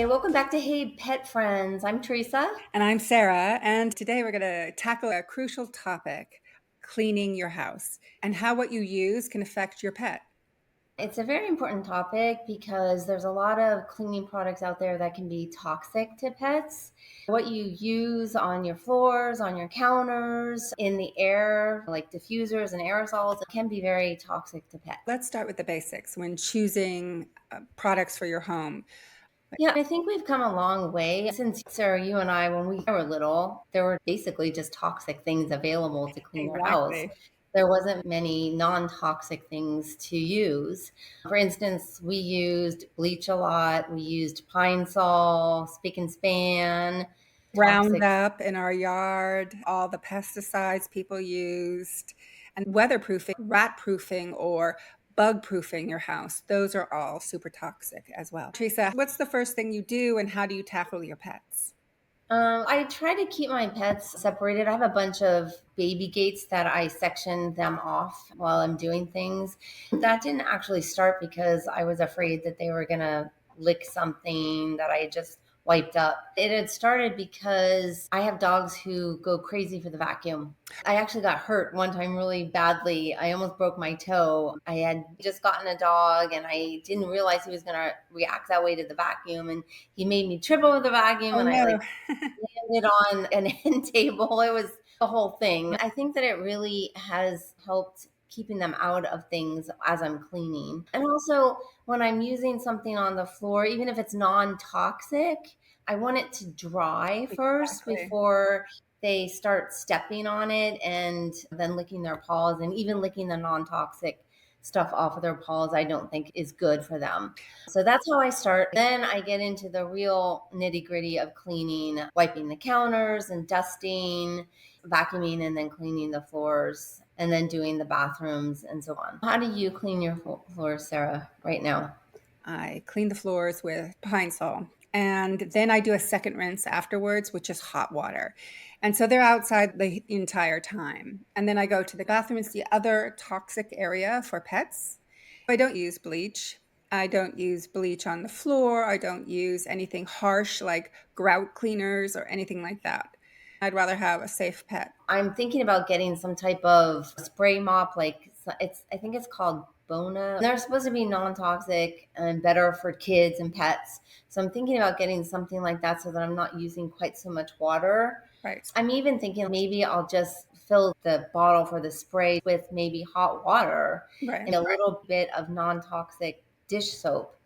Hi, welcome back to Hey Pet Friends. I'm Teresa. And I'm Sarah, and today we're going to tackle a crucial topic, cleaning your house and how what you use can affect your pet. It's a very important topic because there's a lot of cleaning products out there that can be toxic to pets. What you use on your floors, on your counters, in the air, like diffusers and aerosols, it can be very toxic to pets. Let's start with the basics when choosing products for your home. Yeah, I think we've come a long way since Sarah, you and I, when we were little, there were basically just toxic things available to clean your house. Exactly. There wasn't many non-toxic things to use. For instance, we used bleach a lot. We used Pine Sol, Spick and Span, toxic. Roundup in our yard, all the pesticides people used, and weatherproofing, rat proofing, or bug proofing your house. Those are all super toxic as well. Teresa, what's the first thing you do and how do you tackle your pets? I try to keep my pets separated. I have a bunch of baby gates that I section them off while I'm doing things. That didn't actually start because I was afraid that they were going to lick something that I just wiped up. It had started because I have dogs who go crazy for the vacuum. I actually got hurt one time really badly. I almost broke my toe. I had just gotten a dog and I didn't realize he was going to react that way to the vacuum. And he made me trip over the vacuum Oh and I no. landed on an end table. It was the whole thing. I think that it really has helped keeping them out of things as I'm cleaning. And also, when I'm using something on the floor, even if it's non toxic, I want it to dry first Exactly. before they start stepping on it and then licking their paws and even licking the non toxic stuff off of their paws, I don't think is good for them. So that's how I start. Then I get into the real nitty gritty of cleaning, wiping the counters and dusting, vacuuming, and then cleaning the floors, and then doing the bathrooms and so on. How do you clean your floors, Sarah, right now? I clean the floors with Pine Sol. And then I do a second rinse afterwards, which is hot water. And so they're outside the entire time. And then I go to the bathroom. It's the other toxic area for pets. I don't use bleach. I don't use bleach on the floor. I don't use anything harsh like grout cleaners or anything like that. I'd rather have a safe pet. I'm thinking about getting some type of spray mop, like it's. I think it's called Bona. They're supposed to be non-toxic and better for kids and pets. So I'm thinking about getting something like that so that I'm not using quite so much water. Right. I'm even thinking maybe I'll just fill the bottle for the spray with maybe hot water Right. and a little bit of non-toxic dish soap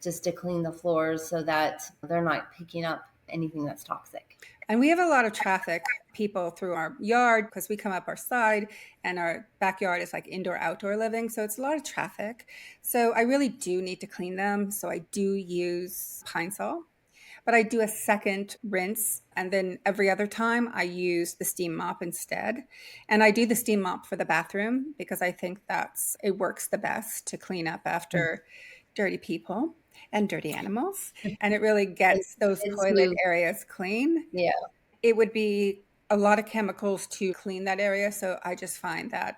just to clean the floors so that they're not picking up anything that's toxic. And we have a lot of traffic people through our yard because we come up our side and our backyard is like indoor outdoor living. So it's a lot of traffic. So I really do need to clean them. So I do use Pine Sol, but I do a second rinse. And then every other time I use the steam mop instead. And I do the steam mop for the bathroom because I think it works the best to clean up after dirty people and dirty animals. And it really And gets those kids toilet who, areas clean. yeah. It would be a lot of chemicals to clean that area, so I just find that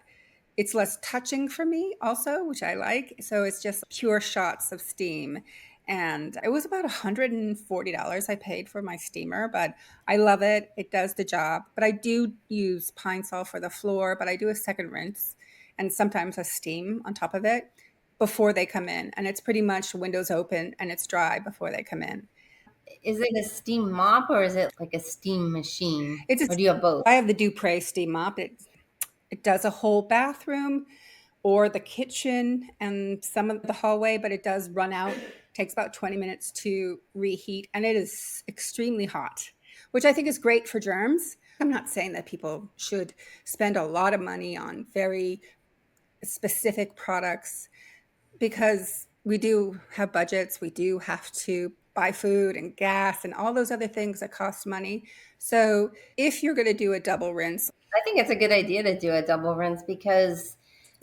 it's less touching for me also, which I like. So it's just pure shots of steam. And it was about $140 I paid for my steamer, but I love it. It does the job. But I do use Pine Sol for the floor, but I do a second rinse and sometimes a steam on top of it before they come in. And it's pretty much windows open and it's dry before they come in. Is it a steam mop or is it like a steam machine? It's Or do you have both? I have the Dupre steam mop. It does a whole bathroom or the kitchen and some of the hallway, but it does run out. Takes about 20 minutes to reheat, and it is extremely hot, which I think is great for germs. I'm not saying that people should spend a lot of money on very specific products because we do have budgets. We do have to buy food and gas and all those other things that cost money. So if you're going to do a double rinse, I think it's a good idea to do a double rinse because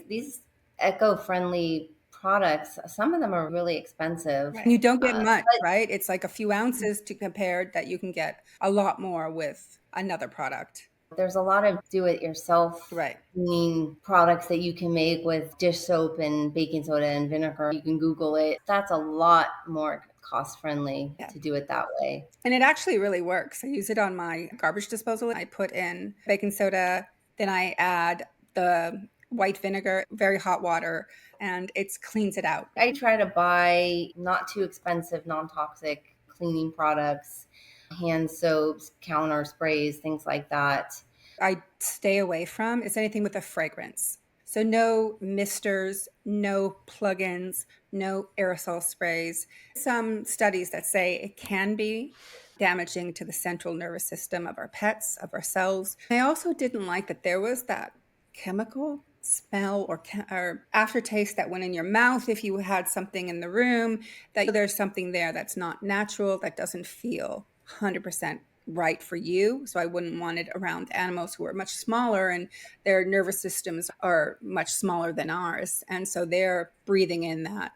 these eco-friendly products, some of them are really expensive. you don't get much, But right? It's like a few ounces to compare that you can get a lot more with another product. there's a lot of do-it-yourself Right. cleaning products that you can make with dish soap and baking soda and vinegar. You can Google it. That's a lot more cost friendly Yeah. to do it that way. And it actually really works. I use it on my garbage disposal. I put in baking soda, then I add the white vinegar, very hot water, and it cleans it out. I try to buy not too expensive, non toxic cleaning products, hand soaps, counter sprays, things like that. I stay away from is anything with a fragrance. So no misters, no plugins, no aerosol sprays. Some studies that say it can be damaging to the central nervous system of our pets, of ourselves. I also didn't like that there was that chemical smell or aftertaste that went in your mouth if you had something in the room, that there's something there that's not natural, that doesn't feel 100% right for you. So I wouldn't want it around animals who are much smaller and their nervous systems are much smaller than ours. And so they're breathing in that.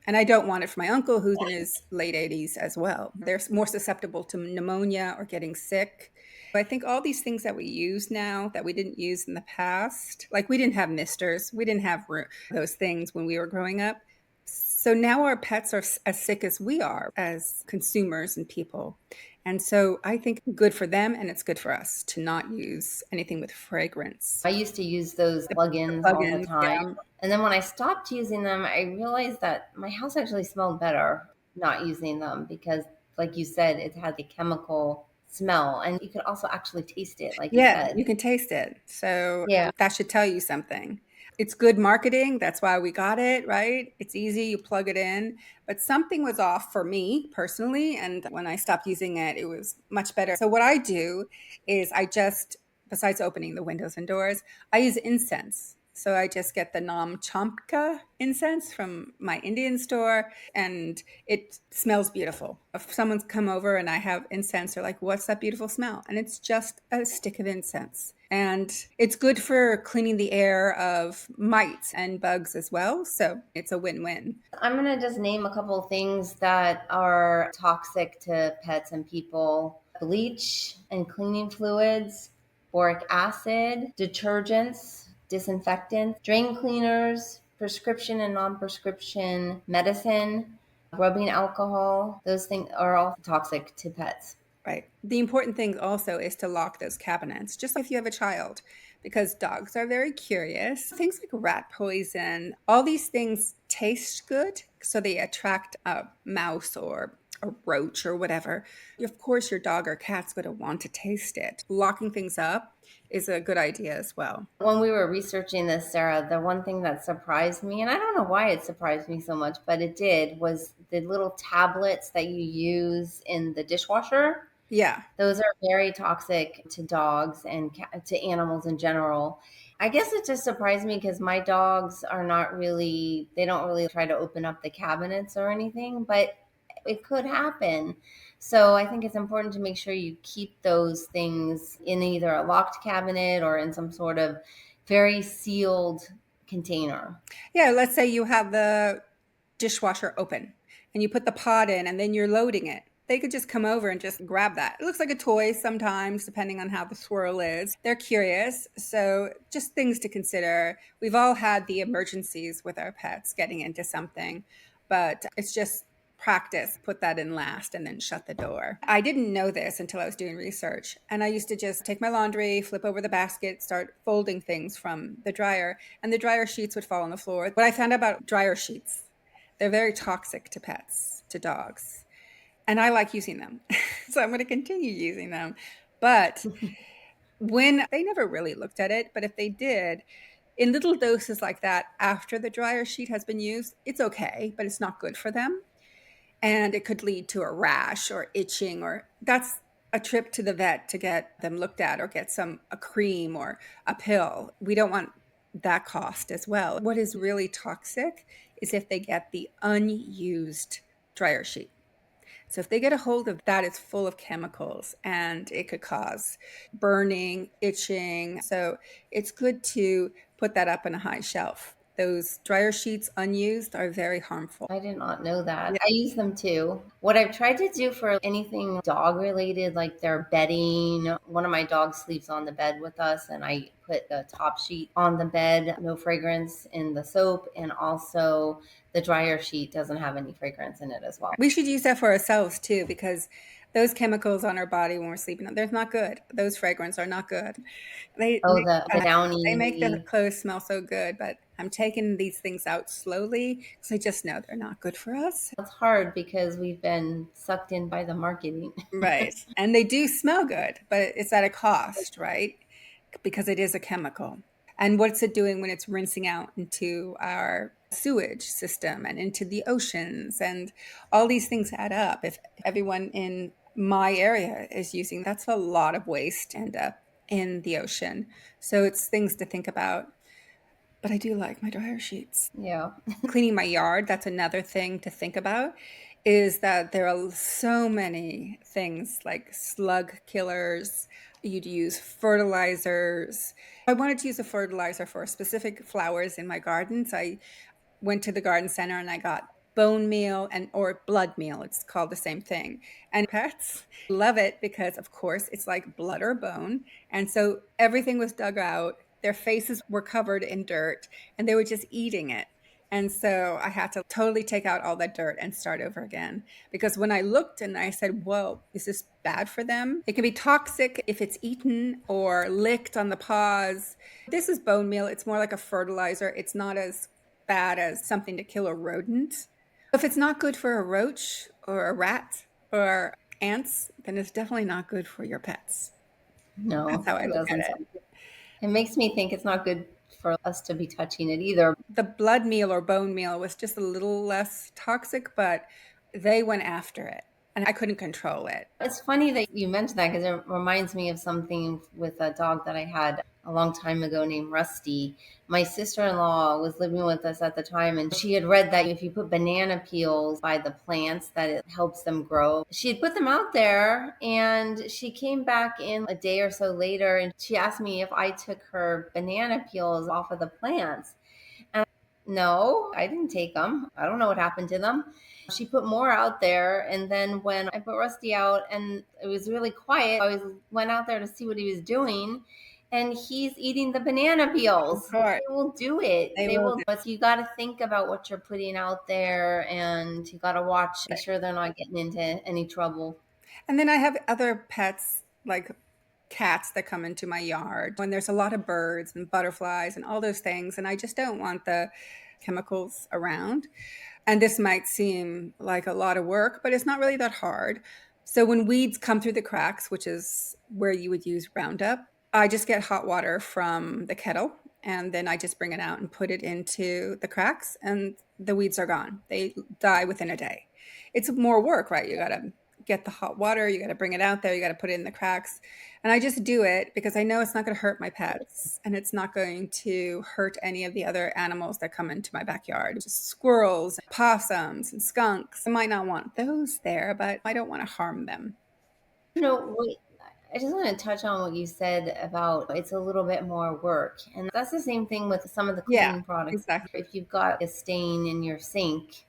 And I don't want it for my uncle who's in his late 80s as well. They're more susceptible to pneumonia or getting sick. I think all these things that we use now that we didn't use in the past, like we didn't have misters, we didn't have those things when we were growing up. So now our pets are as sick as we are as consumers and people. And so I think good for them and it's good for us to not use anything with fragrance. I used to use those The plugins all the plugins, time. yeah. And then when I stopped using them, I realized that my house actually smelled better not using them because, like you said, it had the chemical smell and you could also actually taste it, like you Yeah, you said. can taste it. So Yeah. that should tell you something. It's good marketing. That's why we got it, right? It's easy. You plug it in. But something was off for me personally. And when I stopped using it, it was much better. So what I do is besides opening the windows and doors, I use incense. So I just get the Nam Chamka incense from my Indian store and it smells beautiful. If someone's come over and I have incense, they're like, what's that beautiful smell? And it's just a stick of incense. And it's good for cleaning the air of mites and bugs as well. So it's a win-win. I'm going to just name a couple of things that are toxic to pets and people: bleach and cleaning fluids, boric acid, detergents, disinfectants, drain cleaners, prescription and non prescription medicine, rubbing alcohol. Those things are all toxic to pets. Right. The important thing also is to lock those cabinets, just like if you have a child, because dogs are very curious. Things like rat poison, all these things taste good, so they attract a mouse or a roach or whatever. Of course, your dog or cat's going to want to taste it. Locking things up is a good idea as well. When we were researching this, Sarah, the one thing that surprised me, and I don't know why it surprised me so much, but it did, was the little tablets that you use in the dishwasher. Yeah. Those are very toxic to dogs and to animals in general. I guess it just surprised me because my dogs are not really, they don't really try to open up the cabinets or anything, but it could happen. So I think it's important to make sure you keep those things in either a locked cabinet or in some sort of very sealed container. Yeah, let's say you have the dishwasher open and you put the pot in and then you're loading it. They could just come over and just grab that. It looks like a toy sometimes, depending on how the swirl is. They're curious. So, just things to consider. We've all had the emergencies with our pets getting into something, but it's just practice. Put that in last and then shut the door. I didn't know this until I was doing research. And I used to just take my laundry, flip over the basket, start folding things from the dryer, and the dryer sheets would fall on the floor. What I found out about dryer sheets, they're very toxic to pets, to dogs. And I like using them. So I'm going to continue using them. But when they never really looked at it, but if they did, in little doses like that, after the dryer sheet has been used, it's okay, but it's not good for them. And it could lead to a rash or itching, or that's a trip to the vet to get them looked at or get a cream or a pill. We don't want that cost as well. What is really toxic is if they get the unused dryer sheet. So if they get a hold of that, it's full of chemicals and it could cause burning, itching. So it's good to put that up on a high shelf. Those dryer sheets unused are very harmful. I did not know that. Yeah. I use them too. What I've tried to do for anything dog related, like their bedding, one of my dogs sleeps on the bed with us, and I put the top sheet on the bed, no fragrance in the soap, and also the dryer sheet doesn't have any fragrance in it as well. We should use that for ourselves too, because those chemicals on our body when we're sleeping, they're not good. Those fragrances are not good. They Oh, make the they make the downy. clothes smell so good, but I'm taking these things out slowly because I just know they're not good for us. It's hard because we've been sucked in by the marketing. Right. And they do smell good, but it's at a cost, right? Because it is a chemical. And what's it doing when it's rinsing out into our sewage system and into the oceans? And all these things add up. If everyone in my area is using, that's a lot of waste end up in the ocean. So it's things to think about. But I do like my dryer sheets. Yeah. Cleaning my yard, that's another thing to think about, is that there are so many things like slug killers. You'd use fertilizers. I wanted to use a fertilizer for specific flowers in my gardens. I went to the garden center and I got bone meal and or blood meal. It's called the same thing. And pets love it because of course it's like blood or bone. And so everything was dug out. Their faces were covered in dirt and they were just eating it. And so I had to totally take out all that dirt and start over again. Because when I looked and I said, whoa, is this bad for them? It can be toxic if it's eaten or licked on the paws. This is bone meal. It's more like a fertilizer. It's not as bad as something to kill a rodent. If it's not good for a roach or a rat or ants, then it's definitely not good for your pets. That's No, how I it look doesn't at it. sound good. It makes me think it's not good for us to be touching it either. The blood meal or bone meal was just a little less toxic, but they went after it and I couldn't control it. It's funny that you mentioned that because it reminds me of something with a dog that I had a long time ago named Rusty. My sister in law was living with us at the time, and she had read that if you put banana peels by the plants, that it helps them grow. She had put them out there, and she came back in a day or so later, and she asked me if I took her banana peels off of the plants. And no, I didn't take them. I don't know what happened to them. She put more out there. And then when I put Rusty out and it was really quiet, went out there to see what he was doing. And he's eating the banana Of peels. course, They will do it. they They will will. do But you got to think about what you're putting out there and you got to watch, make it. sure they're not getting into any trouble. And then I have other pets like cats that come into my yard when there's a lot of birds and butterflies and all those things. And I just don't want the chemicals around. And this might seem like a lot of work, but it's not really that hard. So when weeds come through the cracks, which is where you would use Roundup, I just get hot water from the kettle and then I just bring it out and put it into the cracks and the weeds are gone. They die within a day. It's more work, right? You got to get the hot water, you got to bring it out there, you got to put it in the cracks. And I just do it because I know it's not going to hurt my pets and it's not going to hurt any of the other animals that come into my backyard. Just squirrels, possums, and skunks. I might not want those there, but I don't want to harm them. Wait, I just want to touch on what you said about it's a little bit more work. And that's the same thing with some of the Yeah, cleaning products. exactly. If you've got a stain in your sink,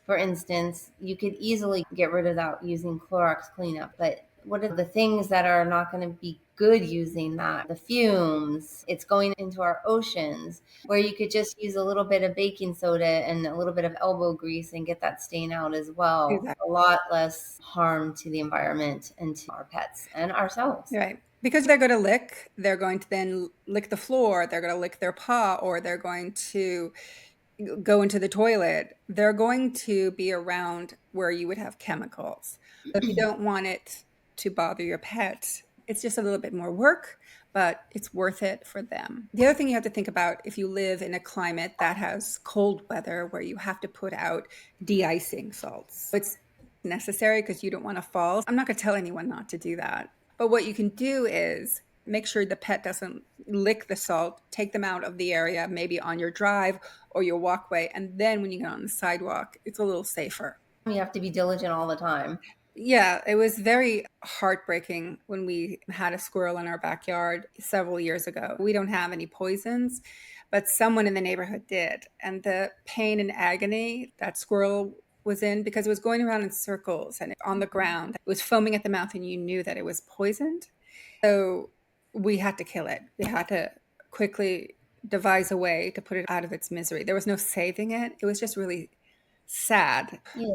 for instance, you could easily get rid of that using Clorox cleanup. But what are the things that are not going to be good using that? The fumes, it's going into our oceans where you could just use a little bit of baking soda and a little bit of elbow grease and get that stain out as well. Exactly. A lot less harm to the environment and to our pets and ourselves. Right. Because they're going to lick, they're going to then lick the floor, they're going to lick their paw, or they're going to go into the toilet, they're going to be around where you would have chemicals. If you don't want it to bother your pet, it's just a little bit more work, but it's worth it for them. The other thing you have to think about if you live in a climate that has cold weather where you have to put out de-icing salts. It's necessary because you don't want to fall. I'm not going to tell anyone not to do that. But what you can do is make sure the pet doesn't lick the salt, take them out of the area, maybe on your drive or your walkway. And then when you get on the sidewalk, it's a little safer. You have to be diligent all the time. Yeah, it was very heartbreaking when we had a squirrel in our backyard several years ago. We don't have any poisons, but someone in the neighborhood did. And the pain and agony that squirrel was in, because it was going around in circles and on the ground, it was foaming at the mouth, and you knew that it was poisoned. So we had to kill it. We had to quickly devise a way to put it out of its misery. There was no saving it. It was just really sad. Yeah.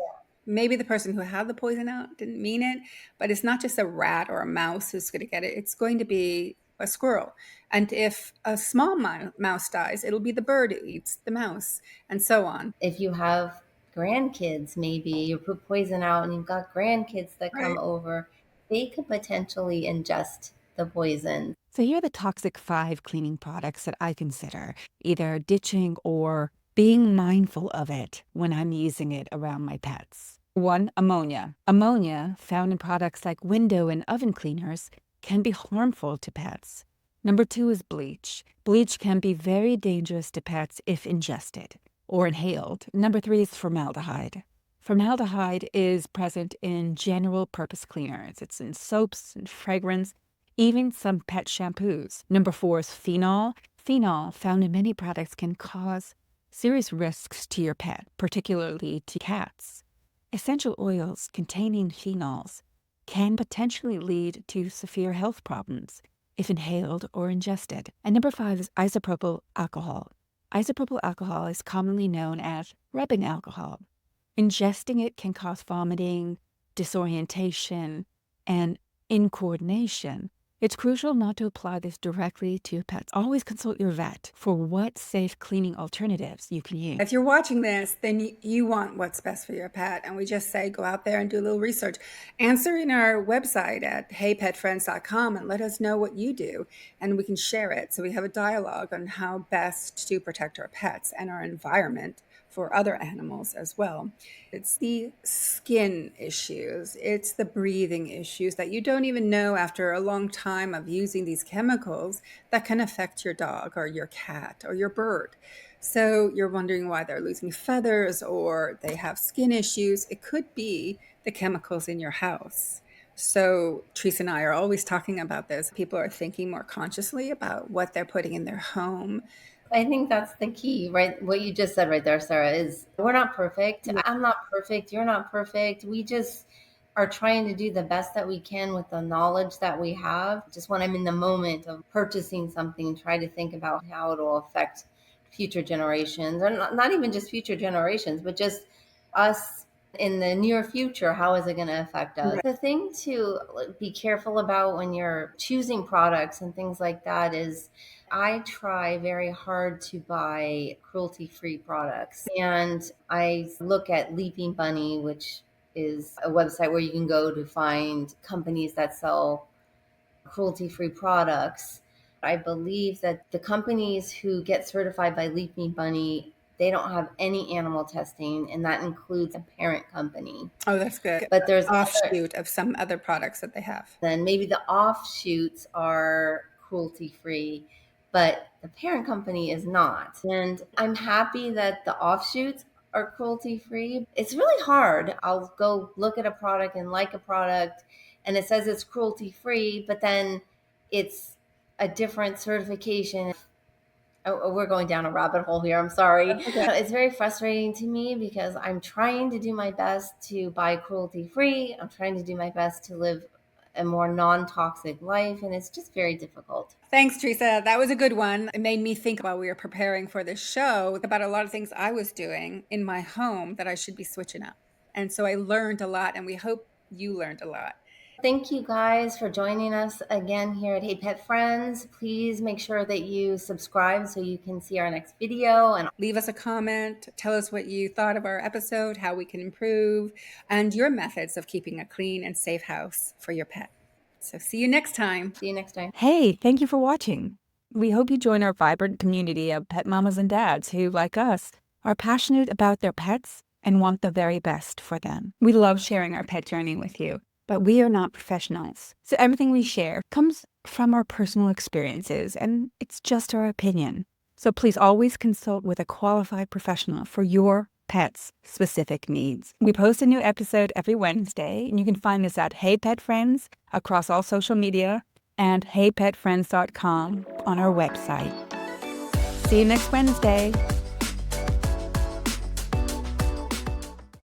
Maybe the person who had the poison out didn't mean it, but it's not just a rat or a mouse who's going to get it. It's going to be a squirrel. And if a small mouse dies, it'll be the bird who eats the mouse, and so on. If you have grandkids, maybe you put poison out and you've got grandkids that come Right. over, they could potentially ingest the poison. So here are the toxic 5 cleaning products that I consider either ditching or being mindful of it when I'm using it around my pets. 1, ammonia. Ammonia, found in products like window and oven cleaners, can be harmful to pets. Number 2 is bleach. Bleach can be very dangerous to pets if ingested or inhaled. Number 3 is formaldehyde. Formaldehyde is present in general purpose cleaners. It's in soaps and fragrance, even some pet shampoos. Number 4 is phenol. Phenol, found in many products, can cause serious risks to your pet, particularly to cats. Essential oils containing phenols can potentially lead to severe health problems if inhaled or ingested. And number 5 is isopropyl alcohol. Isopropyl alcohol is commonly known as rubbing alcohol. Ingesting it can cause vomiting, disorientation, and incoordination. It's crucial not to apply this directly to your pets. Always consult your vet for what safe cleaning alternatives you can use. If you're watching this, then you want what's best for your pet. And we just say go out there and do a little research. Answer in our website at heypetfriends.com and let us know what you do, and we can share it. So we have a dialogue on how best to protect our pets and our environment for other animals as well. It's the skin issues, it's the breathing issues that you don't even know after a long time of using these chemicals that can affect your dog or your cat or your bird. So you're wondering why they're losing feathers or they have skin issues. It could be the chemicals in your house. So Teresa and I are always talking about this. People are thinking more consciously about what they're putting in their home. I think that's the key, right? What you just said right there, Sarah, is we're not perfect. I'm not perfect. You're not perfect. We just are trying to do the best that we can with the knowledge that we have. Just when I'm in the moment of purchasing something, try to think about how it will affect future generations, or not even just future generations, but just us in the near future. How is it going to affect us? Right. The thing to be careful about when you're choosing products and things like that is I try very hard to buy cruelty free products. And I look at Leaping Bunny, which is a website where you can go to find companies that sell cruelty free products. I believe that the companies who get certified by Leaping Bunny, they don't have any animal testing, and that includes a parent company. Oh, that's good. But there's Offshoot of some other products that they have. then maybe the offshoots are cruelty free, but the parent company is not. And I'm happy that the offshoots are cruelty free. It's really hard. I'll go look at a product and like a product, and it says it's cruelty free, but then it's a different certification. Oh, we're going down a rabbit hole here. I'm sorry. Okay. It's very frustrating to me because I'm trying to do my best to buy cruelty free. I'm trying to do my best to live a more non-toxic life, and it's just very difficult. Thanks, Teresa. That was a good one. It made me think while we were preparing for this show about a lot of things I was doing in my home that I should be switching up. And so I learned a lot, and we hope you learned a lot. Thank you guys for joining us again here at Hey Pet Friends. Please make sure that you subscribe so you can see our next video, and leave us a comment. Tell us what you thought of our episode, how we can improve, and your methods of keeping a clean and safe house for your pet. So see you next time. see you next time. Hey, thank you for watching. We hope you join our vibrant community of pet mamas and dads who, like us, are passionate about their pets and want the very best for them. We love sharing our pet journey with you, but we are not professionals. So everything we share comes from our personal experiences, and it's just our opinion. So please always consult with a qualified professional for your pet's specific needs. We post a new episode every Wednesday, and you can find us at Hey Pet Friends across all social media and heypetfriends.com on our website. See you next Wednesday.